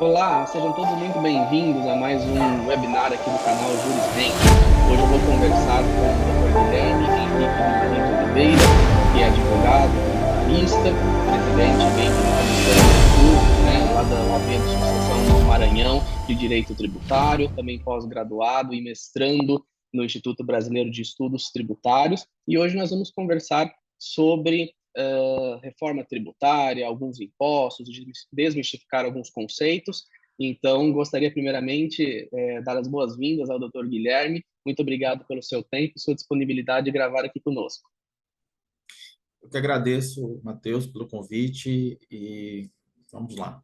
Olá, sejam todos muito bem-vindos a mais um webinar aqui do canal Jurismente. Hoje eu vou conversar com o Dr. Guilherme Henrique Guimarães Oliveira, que é advogado, tributarista, presidente membro da comissão lá da OAB de Sucessão no Maranhão de Direito Tributário, também pós-graduado e mestrando no Instituto Brasileiro de Estudos Tributários. E hoje nós vamos conversar sobre reforma tributária, alguns impostos, desmistificar alguns conceitos. Então, gostaria primeiramente dar as boas-vindas ao Dr. Guilherme. Muito obrigado pelo seu tempo e sua disponibilidade de gravar aqui conosco. Eu que agradeço, Matheus, pelo convite e vamos lá.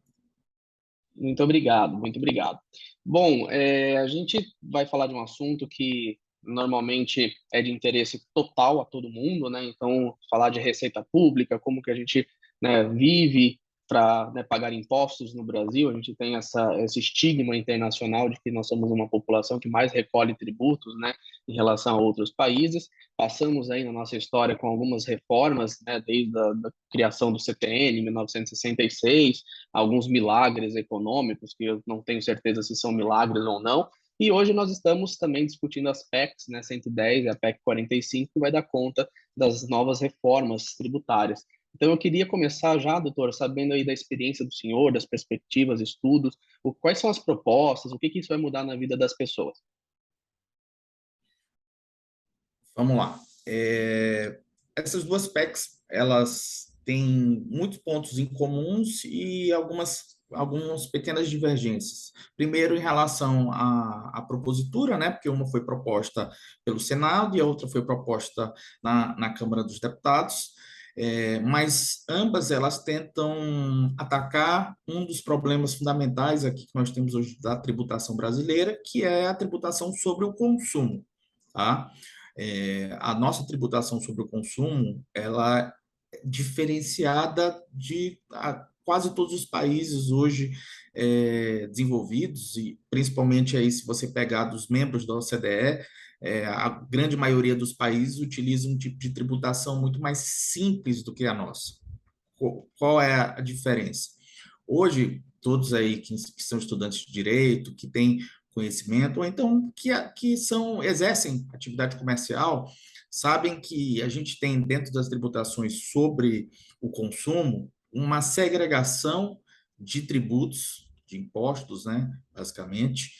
Muito obrigado, muito obrigado. Bom, a gente vai falar de um assunto que normalmente é de interesse total a todo mundo, né? Então, falar de receita pública, como que a gente, né, vive para, né, pagar impostos no Brasil. A gente tem esse estigma internacional de que nós somos uma população que mais recolhe tributos, né, em relação a outros países. Passamos aí na nossa história com algumas reformas, né, desde a da criação do CTN em 1966, alguns milagres econômicos, que eu não tenho certeza se são milagres ou não. E hoje nós estamos também discutindo as PECs, né, 110 e a PEC 45, que vai dar conta das novas reformas tributárias. Então, eu queria começar já, doutor, sabendo aí da experiência do senhor, das perspectivas, estudos, quais são as propostas, o que isso vai mudar na vida das pessoas? Vamos lá. Essas duas PECs, elas têm muitos pontos em comuns e algumas pequenas divergências. Primeiro, em relação à propositura, né? Porque uma foi proposta pelo Senado e a outra foi proposta na Câmara dos Deputados. Mas ambas elas tentam atacar um dos problemas fundamentais aqui que nós temos hoje da tributação brasileira, que é a tributação sobre o consumo, tá? A nossa tributação sobre o consumo, ela é diferenciada de quase todos os países hoje desenvolvidos, e principalmente aí se você pegar dos membros da OCDE, a grande maioria dos países utiliza um tipo de tributação muito mais simples do que a nossa. Qual é a diferença? Hoje, todos aí que são estudantes de direito, que têm conhecimento, ou então que exercem atividade comercial, sabem que a gente tem dentro das tributações sobre o consumo uma segregação de tributos, de impostos, né, basicamente,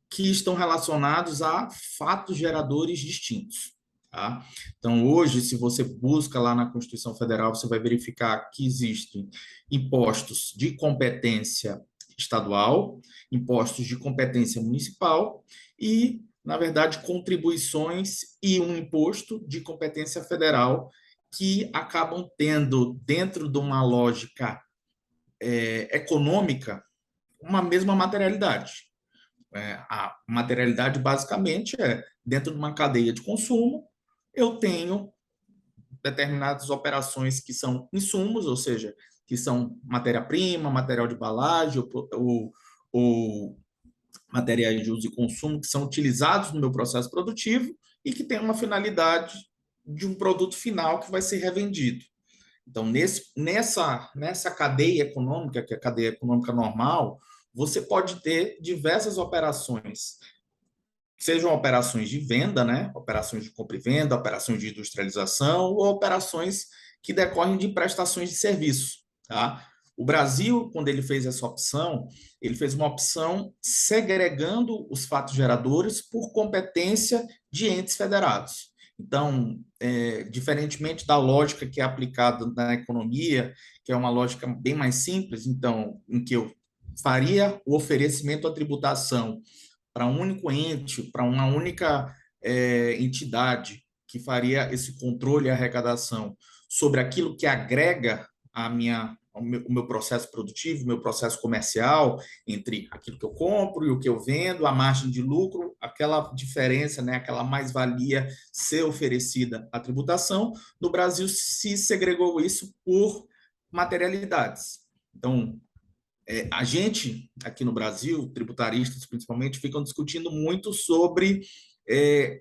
que estão relacionados a fatos geradores distintos. Tá? Então, hoje, se você busca lá na Constituição Federal, você vai verificar que existem impostos de competência estadual, impostos de competência municipal e, na verdade, contribuições e um imposto de competência federal que acabam tendo, dentro de uma lógica econômica, uma mesma materialidade. A materialidade, basicamente, dentro de uma cadeia de consumo, eu tenho determinadas operações que são insumos, ou seja, que são matéria-prima, material de embalagem ou materiais de uso e consumo que são utilizados no meu processo produtivo e que tem uma finalidade de um produto final que vai ser revendido. Então, nessa cadeia econômica, que é a cadeia econômica normal, você pode ter diversas operações, sejam operações de venda, né? Operações de compra e venda, operações de industrialização ou operações que decorrem de prestações de serviço, tá? O Brasil, quando ele fez essa opção, ele fez uma opção segregando os fatos geradores por competência de entes federados. Então, diferentemente da lógica que é aplicada na economia, que é uma lógica bem mais simples, então, em que eu faria o oferecimento à tributação para um único ente, para uma única entidade que faria esse controle e arrecadação sobre aquilo que agrega o meu processo produtivo, o meu processo comercial, entre aquilo que eu compro e o que eu vendo, a margem de lucro, aquela diferença, né, aquela mais-valia ser oferecida à tributação. No Brasil se segregou isso por materialidades. Então, a gente, aqui no Brasil, tributaristas principalmente, ficam discutindo muito sobre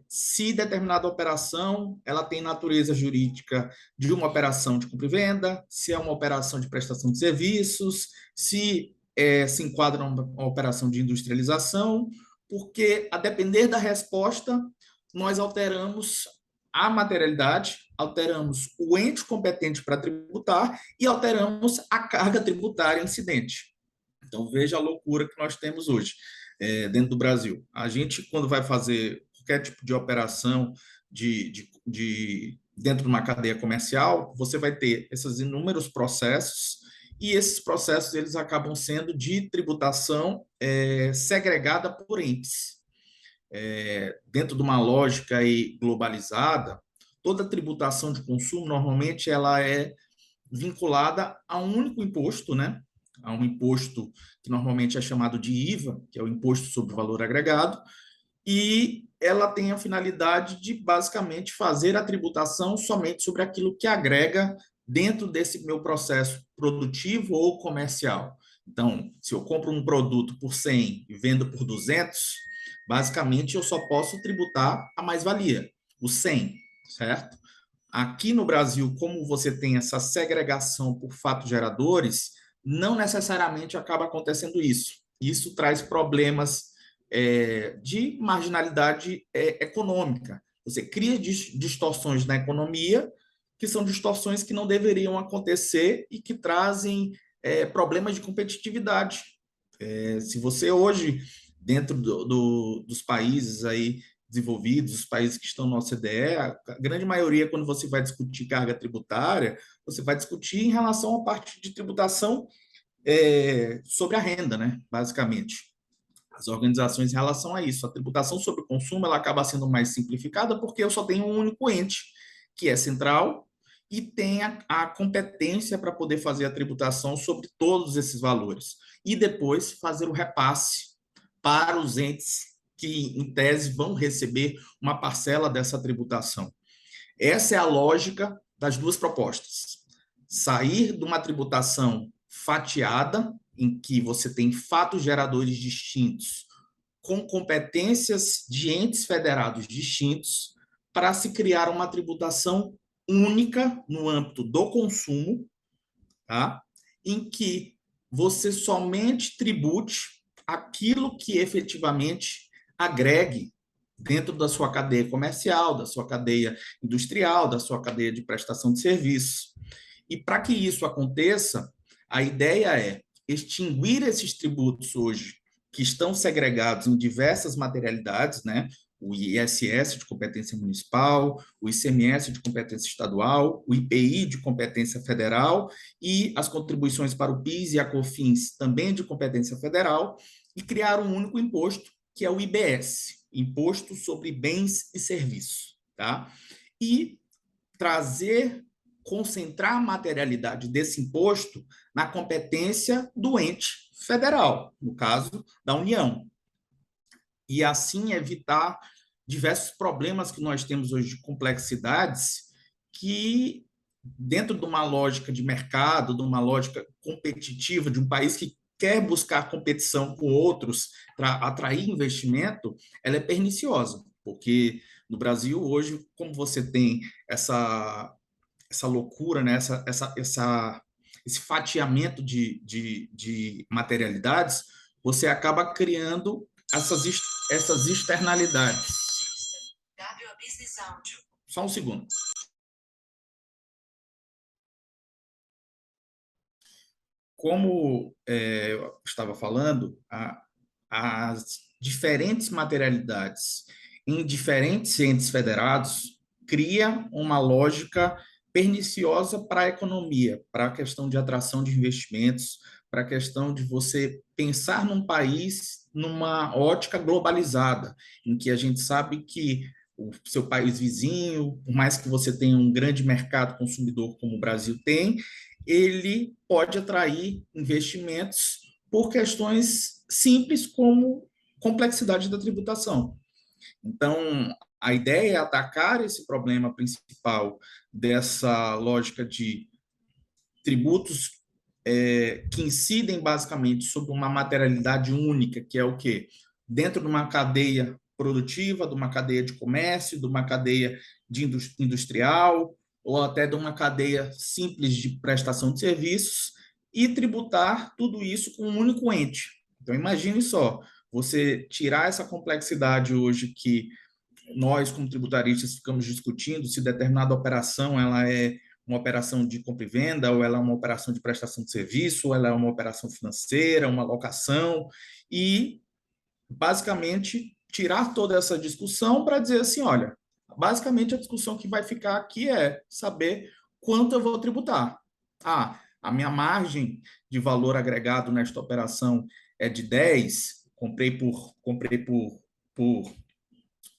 se determinada operação ela tem natureza jurídica de uma operação de compra e venda, se é uma operação de prestação de serviços, se se enquadra uma operação de industrialização, porque, a depender da resposta, nós alteramos a materialidade, alteramos o ente competente para tributar e alteramos a carga tributária incidente. Então, veja a loucura que nós temos hoje dentro do Brasil. A gente, quando vai fazer qualquer tipo de operação dentro de uma cadeia comercial, você vai ter esses inúmeros processos e esses processos eles acabam sendo de tributação segregada por entes. Dentro de uma lógica aí globalizada, toda tributação de consumo, normalmente, ela é vinculada a um único imposto, né? A um imposto que normalmente é chamado de IVA, que é o Imposto sobre o Valor Agregado, e ela tem a finalidade de, basicamente, fazer a tributação somente sobre aquilo que agrega dentro desse meu processo produtivo ou comercial. Então, se eu compro um produto por 100 e vendo por 200, basicamente eu só posso tributar a mais-valia, o 100, certo? Aqui no Brasil, como você tem essa segregação por fatos geradores, não necessariamente acaba acontecendo isso. Isso traz problemas de marginalidade econômica. Você cria distorções na economia, que são distorções que não deveriam acontecer e que trazem problemas de competitividade. Se você hoje, dentro dos países aí desenvolvidos, os países que estão no OCDE, a grande maioria, quando você vai discutir carga tributária, você vai discutir em relação à parte de tributação sobre a renda, né? Basicamente. As organizações em relação a isso. A tributação sobre o consumo ela acaba sendo mais simplificada porque eu só tenho um único ente, que é central, e tem a competência para poder fazer a tributação sobre todos esses valores. E depois fazer o repasse para os entes que, em tese, vão receber uma parcela dessa tributação. Essa é a lógica das duas propostas. Sair de uma tributação fatiada, em que você tem fatos geradores distintos, com competências de entes federados distintos, para se criar uma tributação única no âmbito do consumo, tá? Em que você somente tribute aquilo que efetivamente agregue dentro da sua cadeia comercial, da sua cadeia industrial, da sua cadeia de prestação de serviços. E para que isso aconteça, a ideia é extinguir esses tributos hoje que estão segregados em diversas materialidades, né? O ISS de competência municipal, o ICMS de competência estadual, o IPI de competência federal e as contribuições para o PIS e a COFINS também de competência federal, e criar um único imposto, que é o IBS, Imposto sobre Bens e Serviços, tá? E concentrar a materialidade desse imposto na competência do ente federal, no caso da União, e assim evitar diversos problemas que nós temos hoje de complexidades que, dentro de uma lógica de mercado, de uma lógica competitiva, de um país que quer buscar competição com outros para atrair investimento, ela é perniciosa, porque no Brasil hoje, como você tem essa loucura, né? Esse fatiamento de materialidades, você acaba criando essas externalidades. Só um segundo. Como eu estava falando, as diferentes materialidades em diferentes entes federados cria uma lógica perniciosa para a economia, para a questão de atração de investimentos, para a questão de você pensar num país numa ótica globalizada, em que a gente sabe que o seu país vizinho, por mais que você tenha um grande mercado consumidor como o Brasil tem, ele pode atrair investimentos por questões simples como complexidade da tributação. Então, a ideia é atacar esse problema principal dessa lógica de tributos que incidem basicamente sobre uma materialidade única, que é o quê? Dentro de uma cadeia produtiva, de uma cadeia de comércio, de uma cadeia de industrial, ou até de uma cadeia simples de prestação de serviços, e tributar tudo isso com um único ente. Então, imagine só, você tirar essa complexidade hoje que nós, como tributaristas, ficamos discutindo se determinada operação ela é uma operação de compra e venda, ou ela é uma operação de prestação de serviço, ou ela é uma operação financeira, uma locação, e basicamente tirar toda essa discussão para dizer assim, olha, basicamente a discussão que vai ficar aqui é saber quanto eu vou tributar. Ah, a minha margem de valor agregado nesta operação é de 10,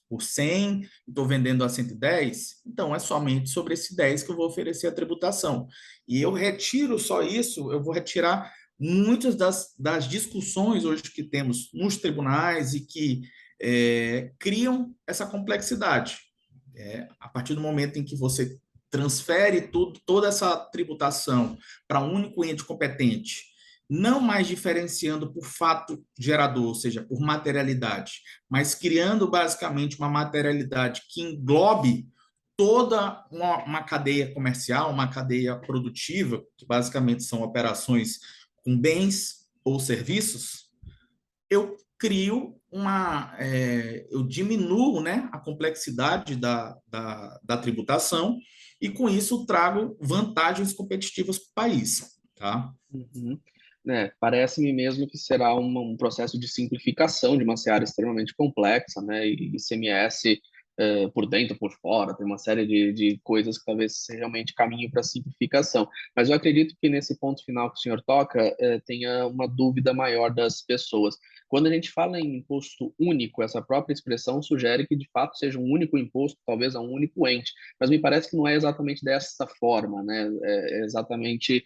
por 100, estou vendendo a 110, então é somente sobre esse 10 que eu vou oferecer a tributação. E eu retiro só isso, eu vou retirar muitas das discussões hoje que temos nos tribunais e que criam essa complexidade. A partir do momento em que você transfere toda essa tributação para um único ente competente, não mais diferenciando por fato gerador, ou seja, por materialidade, mas criando basicamente uma materialidade que englobe toda uma cadeia comercial, uma cadeia produtiva, que basicamente são operações com bens ou serviços, eu crio eu diminuo, né, a complexidade da tributação e, com isso, trago vantagens competitivas para o país. Tá? Uhum. Parece-me mesmo que será um processo de simplificação de uma seara extremamente complexa, né? E ICMS, por dentro, por fora, tem uma série de coisas que talvez realmente caminhem para simplificação. Mas eu acredito que nesse ponto final que o senhor toca, tenha uma dúvida maior das pessoas. Quando a gente fala em imposto único, essa própria expressão sugere que de fato seja um único imposto, talvez a um único ente. Mas me parece que não é exatamente dessa forma, né? É exatamente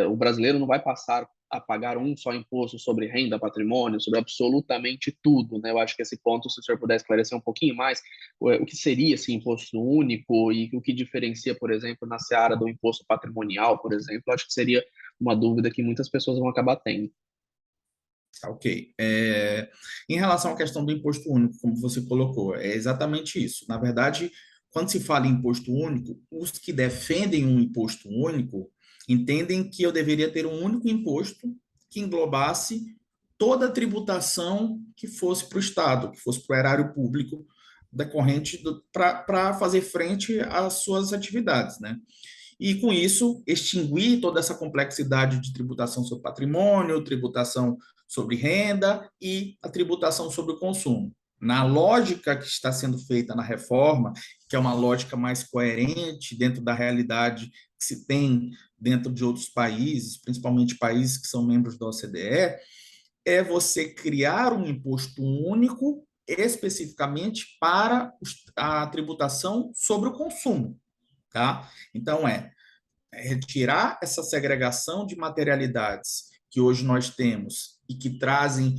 o brasileiro não vai passar a pagar um só imposto sobre renda, patrimônio, sobre absolutamente tudo, né? Eu acho que esse ponto, se o senhor puder esclarecer um pouquinho mais, o que seria esse imposto único e o que diferencia, por exemplo, na seara do imposto patrimonial, por exemplo, eu acho que seria uma dúvida que muitas pessoas vão acabar tendo. Ok. Em relação à questão do imposto único, como você colocou, é exatamente isso. Na verdade, quando se fala em imposto único, os que defendem um imposto único entendem que eu deveria ter um único imposto que englobasse toda a tributação que fosse para o Estado, que fosse para o erário público decorrente para fazer frente às suas atividades, né? E, com isso, extinguir toda essa complexidade de tributação sobre patrimônio, tributação sobre renda e a tributação sobre o consumo. Na lógica que está sendo feita na reforma, que é uma lógica mais coerente dentro da realidade que se tem dentro de outros países, principalmente países que são membros da OCDE, é você criar um imposto único especificamente para a tributação sobre o consumo. Tá? Então, retirar essa segregação de materialidades que hoje nós temos e que trazem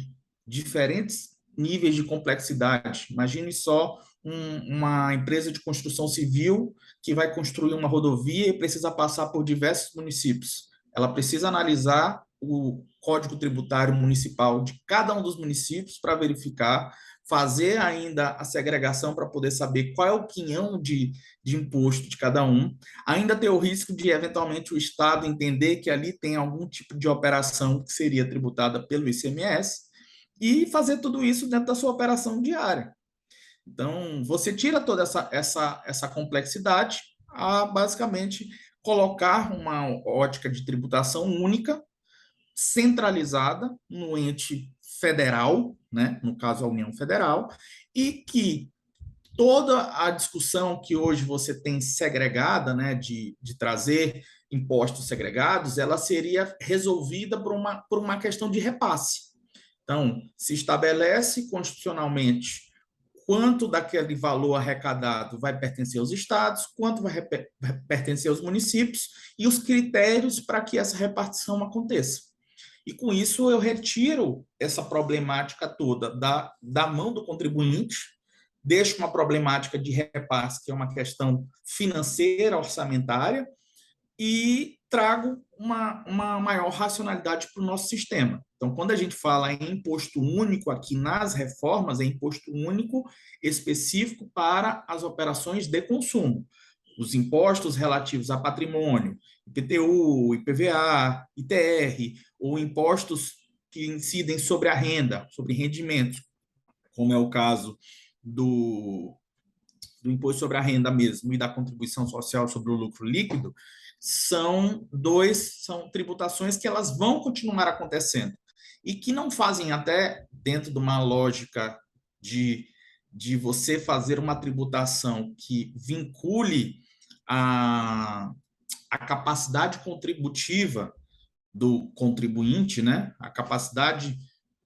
diferentes níveis de complexidade. Imagine só uma empresa de construção civil que vai construir uma rodovia e precisa passar por diversos municípios. Ela precisa analisar o Código Tributário Municipal de cada um dos municípios para verificar, fazer ainda a segregação para poder saber qual é o quinhão de imposto de cada um. Ainda tem o risco de, eventualmente, o Estado entender que ali tem algum tipo de operação que seria tributada pelo ICMS e fazer tudo isso dentro da sua operação diária. Então, você tira toda essa complexidade a, basicamente, colocar uma ótica de tributação única, centralizada no ente federal, né? No caso, a União Federal, e que toda a discussão que hoje você tem segregada, né, de trazer impostos segregados, ela seria resolvida por uma questão de repasse. Então, se estabelece constitucionalmente quanto daquele valor arrecadado vai pertencer aos estados, quanto vai pertencer aos municípios e os critérios para que essa repartição aconteça. E, com isso, eu retiro essa problemática toda da mão do contribuinte, deixo uma problemática de repasse, que é uma questão financeira, orçamentária, e trago uma maior racionalidade para o nosso sistema. Então, quando a gente fala em imposto único aqui nas reformas, é imposto único específico para as operações de consumo. os impostos relativos a patrimônio, IPTU, IPVA, ITR, ou impostos que incidem sobre a renda, sobre rendimentos, como é o caso do imposto sobre a renda mesmo e da contribuição social sobre o lucro líquido, são tributações que elas vão continuar acontecendo e que não fazem até dentro de uma lógica de você fazer uma tributação que vincule a capacidade contributiva do contribuinte, né? A capacidade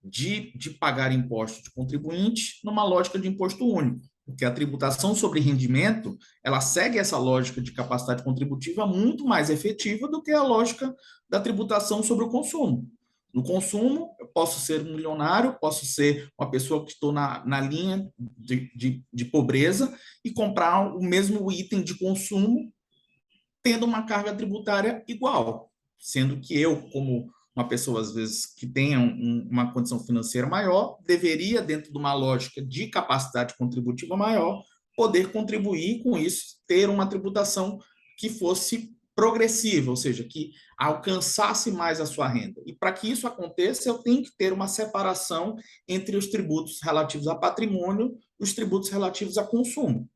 de pagar imposto de contribuinte numa lógica de imposto único, porque a tributação sobre rendimento, ela segue essa lógica de capacidade contributiva muito mais efetiva do que a lógica da tributação sobre o consumo. No consumo, eu posso ser um milionário, posso ser uma pessoa que estou na linha de pobreza e comprar o mesmo item de consumo tendo uma carga tributária igual, sendo que eu, como uma pessoa, às vezes, que tenha uma condição financeira maior, deveria, dentro de uma lógica de capacidade contributiva maior, poder contribuir com isso, ter uma tributação que fosse progressiva, ou seja, que alcançasse mais a sua renda. E para que isso aconteça, eu tenho que ter uma separação entre os tributos relativos a patrimônio e os tributos relativos a consumo.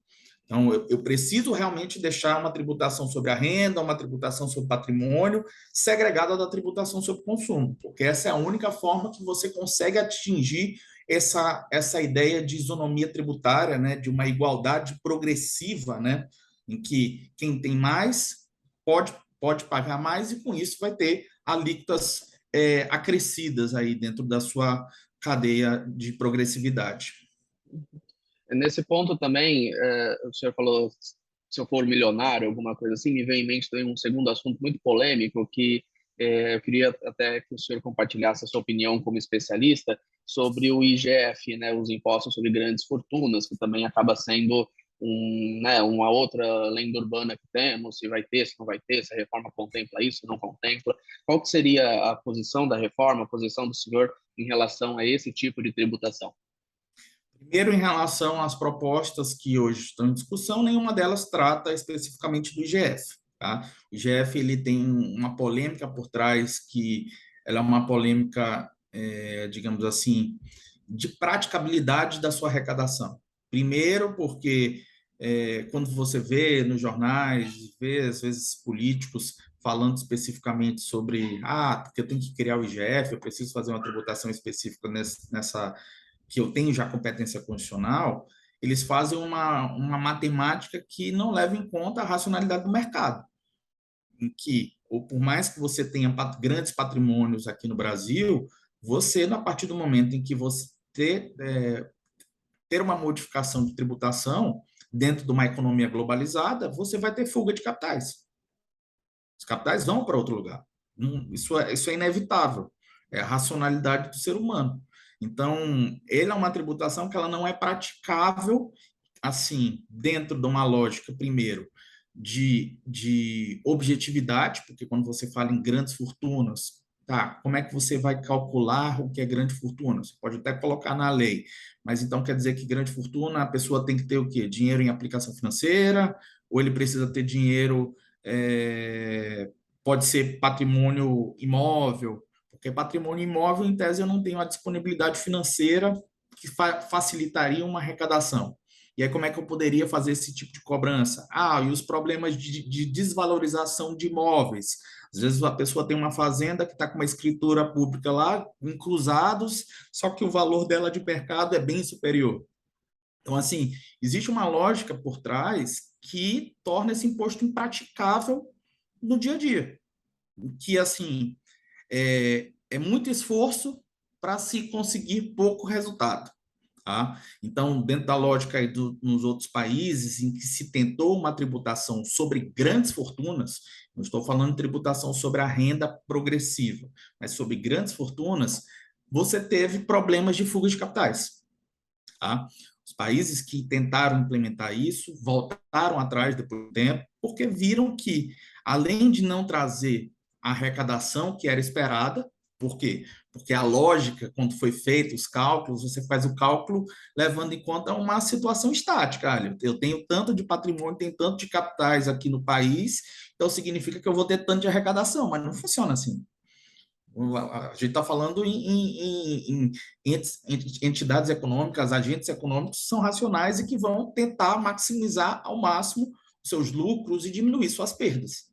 Então, eu preciso realmente deixar uma tributação sobre a renda, uma tributação sobre patrimônio, segregada da tributação sobre consumo, porque essa é a única forma que você consegue atingir essa ideia de isonomia tributária, né, de uma igualdade progressiva, né, em que quem tem mais pode pagar mais e, com isso, vai ter alíquotas acrescidas aí dentro da sua cadeia de progressividade. Nesse ponto também, o senhor falou, se eu for milionário, alguma coisa assim, me vem em mente também um segundo assunto muito polêmico que eu queria até que o senhor compartilhasse a sua opinião como especialista sobre o IGF, né, os impostos sobre grandes fortunas, que também acaba sendo né, uma outra lenda urbana que temos, se vai ter, se não vai ter, se a reforma contempla isso, se não contempla. Qual que seria a posição da reforma, a posição do senhor em relação a esse tipo de tributação? Primeiro, em relação às propostas que hoje estão em discussão, nenhuma delas trata especificamente do IGF. Tá? O IGF ele tem uma polêmica por trás que ela é uma polêmica, digamos assim, de praticabilidade da sua arrecadação. Primeiro, porque quando você vê nos jornais, vê às vezes políticos falando especificamente sobre, porque eu tenho que criar o IGF, eu preciso fazer uma tributação específica nessa que eu tenho já competência constitucional, eles fazem uma matemática que não leva em conta a racionalidade do mercado, em que, ou por mais que você tenha grandes patrimônios aqui no Brasil, você, a partir do momento em que você ter uma modificação de tributação dentro de uma economia globalizada, você vai ter fuga de capitais. Os capitais vão para outro lugar. Isso é inevitável. É a racionalidade do ser humano. Então, ele é uma tributação que ela não é praticável assim, dentro de uma lógica, primeiro, de objetividade, porque quando você fala em grandes fortunas, tá, como é que você vai calcular o que é grande fortuna? Você pode até colocar na lei, mas então quer dizer que grande fortuna, a pessoa tem que ter o quê? Dinheiro em aplicação financeira, ou ele precisa ter dinheiro, pode ser patrimônio imóvel, porque patrimônio imóvel, em tese, eu não tenho a disponibilidade financeira que facilitaria uma arrecadação. E aí, como é que eu poderia fazer esse tipo de cobrança? E os problemas de desvalorização de imóveis. Às vezes a pessoa tem uma fazenda que está com uma escritura pública lá, em cruzados, só que o valor dela de mercado é bem superior. Então, assim, existe uma lógica por trás que torna esse imposto impraticável no dia a dia. Que, assim, é muito esforço para se conseguir pouco resultado. Tá? Então, dentro da lógica aí nos outros países em que se tentou uma tributação sobre grandes fortunas, não estou falando de tributação sobre a renda progressiva, mas sobre grandes fortunas, você teve problemas de fuga de capitais. Tá? Os países que tentaram implementar isso voltaram atrás depois do tempo, porque viram que, além de não trazer a arrecadação que era esperada, Por quê? Porque a lógica, quando foi feito os cálculos, você faz o cálculo levando em conta uma situação estática. Olha, eu tenho tanto de patrimônio, tenho tanto de capitais aqui no país, então significa que eu vou ter tanto de arrecadação, mas não funciona assim. A gente está falando em entidades econômicas, agentes econômicos que são racionais e que vão tentar maximizar ao máximo seus lucros e diminuir suas perdas.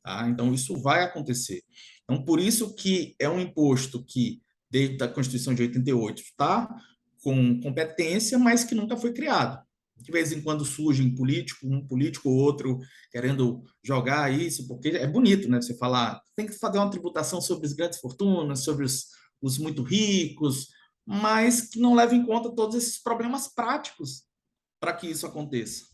Tá? Então, isso vai acontecer. Então, por isso que é um imposto que, desde a Constituição de 88, está com competência, mas que nunca foi criado. De vez em quando surge um político ou outro querendo jogar isso, porque é bonito, né? Você falar, tem que fazer uma tributação sobre as grandes fortunas, sobre os muito ricos, mas que não leva em conta todos esses problemas práticos para que isso aconteça.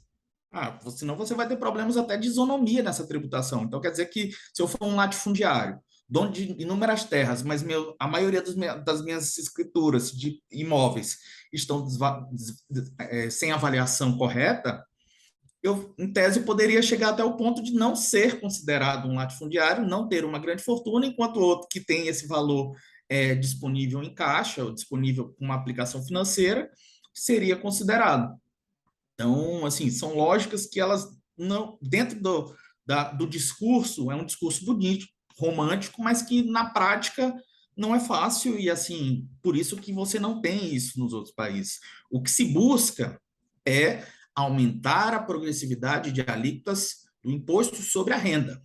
Senão você vai ter problemas até de isonomia nessa tributação. Então, quer dizer que se eu for um latifundiário, dono de inúmeras terras, mas a maioria das minhas escrituras de imóveis estão sem avaliação correta, eu, em tese, poderia chegar até o ponto de não ser considerado um latifundiário, não ter uma grande fortuna, enquanto o outro que tem esse valor disponível em caixa, ou disponível com uma aplicação financeira, seria considerado. Então, assim, são lógicas que elas não, dentro do discurso, é um discurso bonito, romântico, mas que na prática não é fácil e, assim, por isso que você não tem isso nos outros países. O que se busca é aumentar a progressividade de alíquotas do imposto sobre a renda.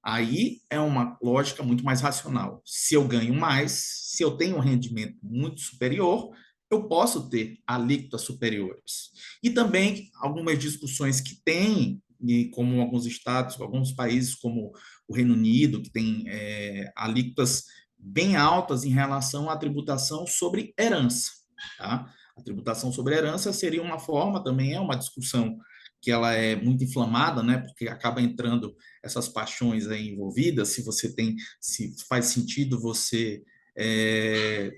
Aí é uma lógica muito mais racional. Se eu ganho mais, se eu tenho um rendimento muito superior, eu posso ter alíquotas superiores. E também algumas discussões que tem, e como alguns estados, alguns países, como o Reino Unido, que tem alíquotas bem altas em relação à tributação sobre herança. Tá? A tributação sobre herança seria uma forma, também é uma discussão que ela é muito inflamada, né? Porque acaba entrando essas paixões aí envolvidas, se faz sentido você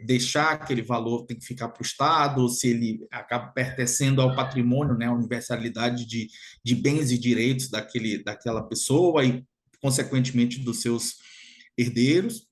deixar aquele valor tem que ficar para o Estado, se ele acaba pertencendo ao patrimônio, né, a universalidade de bens e direitos daquela pessoa e, consequentemente, dos seus herdeiros,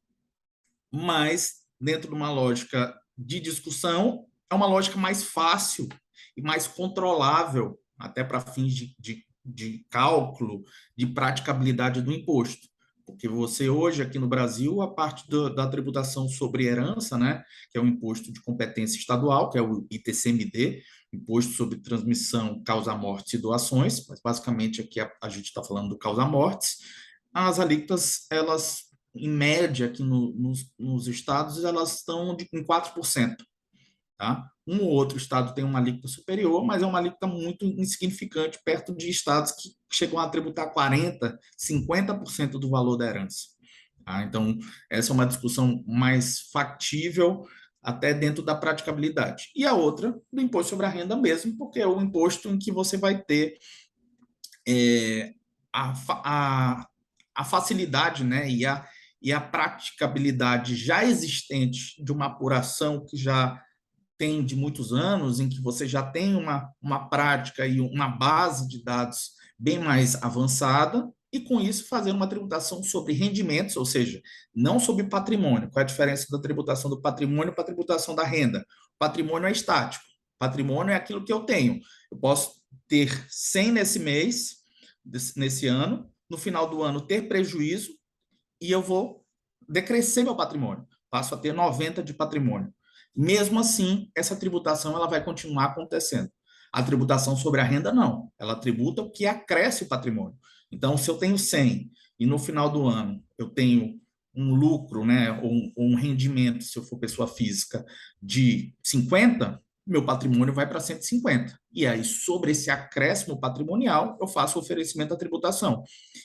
mas dentro de uma lógica de discussão, é uma lógica mais fácil e mais controlável, até para fins de cálculo, de praticabilidade do imposto. Porque você hoje, aqui no Brasil, a parte da tributação sobre herança, né, que é um imposto de competência estadual, que é o ITCMD, Imposto sobre Transmissão, Causa-Mortes e Doações, mas basicamente aqui a gente está falando do causa-mortes, as alíquotas, elas, em média, aqui nos estados, elas estão em 4%. Tá? Um ou outro estado tem uma alíquota superior, mas é uma alíquota muito insignificante, perto de estados que chegam a tributar 40%, 50% do valor da herança. Tá? Então, essa é uma discussão mais factível, até dentro da praticabilidade. E a outra, do imposto sobre a renda mesmo, porque é o imposto em que você vai ter é, a, a facilidade, né, e a praticabilidade já existente de uma apuração que já tem de muitos anos, em que você já tem uma prática e uma base de dados bem mais avançada, e com isso fazer uma tributação sobre rendimentos, ou seja, não sobre patrimônio. Qual é a diferença da tributação do patrimônio para a tributação da renda? O patrimônio é estático. Patrimônio é aquilo que eu tenho. Eu posso ter 100 nesse mês, nesse ano, no final do ano ter prejuízo e eu vou decrescer meu patrimônio. Passo a ter 90 de patrimônio. Mesmo assim, essa tributação ela vai continuar acontecendo. A tributação sobre a renda, não. Ela tributa o que acresce o patrimônio. Então, se eu tenho 100 e no final do ano eu tenho um lucro, né, ou um rendimento, se eu for pessoa física, de 50, meu patrimônio vai para 150. E aí, sobre esse acréscimo patrimonial, eu faço o oferecimento à tributação.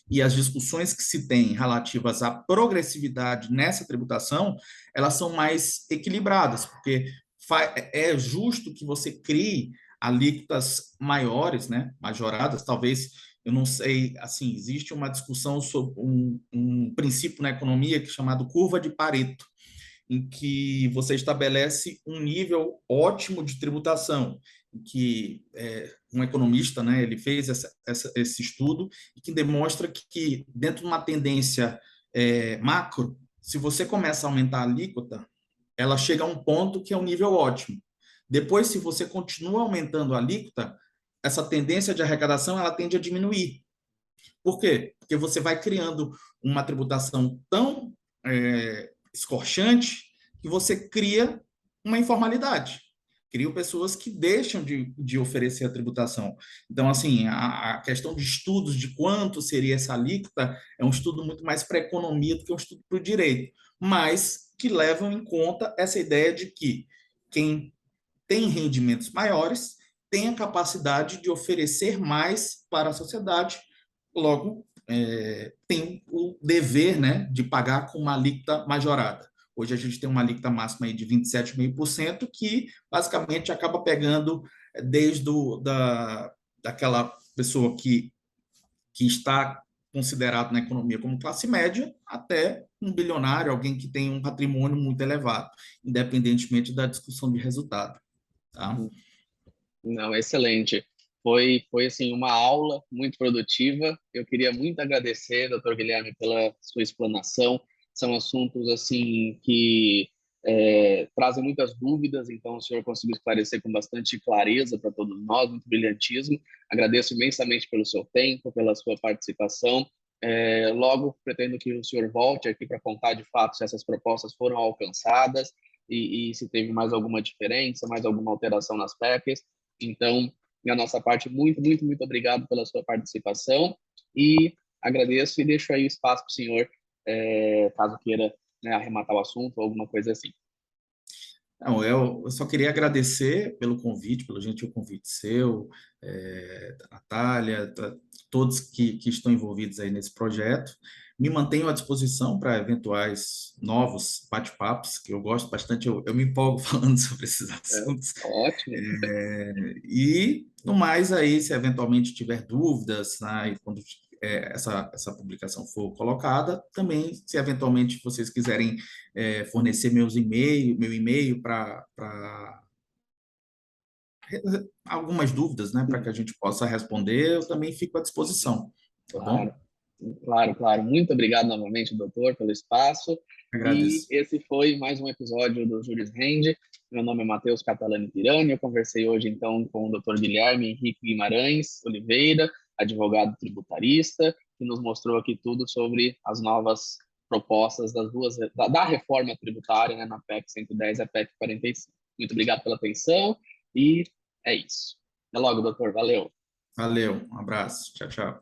E as discussões que se têm relativas à progressividade nessa tributação, elas são mais equilibradas, porque é justo que você crie alíquotas maiores, né, majoradas, talvez, eu não sei, assim, existe uma discussão sobre um princípio na economia que é chamado curva de Pareto, em que você estabelece um nível ótimo de tributação, que um economista, né, ele fez esse estudo e que demonstra que dentro de uma tendência macro, se você começa a aumentar a alíquota, ela chega a um ponto que é um nível ótimo. Depois, se você continua aumentando a alíquota, essa tendência de arrecadação ela tende a diminuir. Por quê? Porque você vai criando uma tributação tão escorchante que você cria uma informalidade. Criam pessoas que deixam de oferecer a tributação. Então, assim, a questão de estudos de quanto seria essa alíquota é um estudo muito mais para a economia do que um estudo para o direito, mas que levam em conta essa ideia de que quem tem rendimentos maiores tem a capacidade de oferecer mais para a sociedade, logo, tem o dever, né, de pagar com uma alíquota majorada. Hoje a gente tem uma alíquota máxima aí de 27,5%, que basicamente acaba pegando desde daquela pessoa que está considerado na economia como classe média até um bilionário, alguém que tem um patrimônio muito elevado, independentemente da discussão de resultado. Tá? Não, excelente. Foi assim, uma aula muito produtiva. Eu queria muito agradecer, doutor Guilherme, pela sua explanação. São assuntos assim que trazem muitas dúvidas, então o senhor conseguiu esclarecer com bastante clareza para todos nós, muito brilhantismo. Agradeço imensamente pelo seu tempo, pela sua participação. Logo, pretendo que o senhor volte aqui para contar de fato se essas propostas foram alcançadas e se teve mais alguma diferença, mais alguma alteração nas PECs. Então, da nossa parte, muito, muito, muito obrigado pela sua participação e agradeço e deixo aí o espaço para o senhor, caso queira, né, arrematar o assunto ou alguma coisa assim. Não, eu só queria agradecer pelo convite, pelo gentil convite seu, da Natália, todos que estão envolvidos aí nesse projeto. Me mantenho à disposição para eventuais novos bate-papos, que eu gosto bastante, eu me empolgo falando sobre esses assuntos. Ótimo. E, no mais, aí, se eventualmente tiver dúvidas, né, e quando essa publicação for colocada, também, se eventualmente vocês quiserem fornecer meu e-mail para algumas dúvidas, né, para que a gente possa responder, eu também fico à disposição, tá Claro, bom? claro, claro. Muito obrigado novamente, doutor, pelo espaço. E Agradeço. esse foi mais um episódio do Juris Rende. Meu nome é Matheus Catalani Pirani. Eu conversei hoje, então, com o doutor Guilherme Henrique Guimarães Oliveira, advogado tributarista, que nos mostrou aqui tudo sobre as novas propostas da reforma tributária, né, na PEC 110 e a PEC 45. Muito obrigado pela atenção e é isso. Até logo, doutor. Valeu. Valeu, um abraço. Tchau, tchau.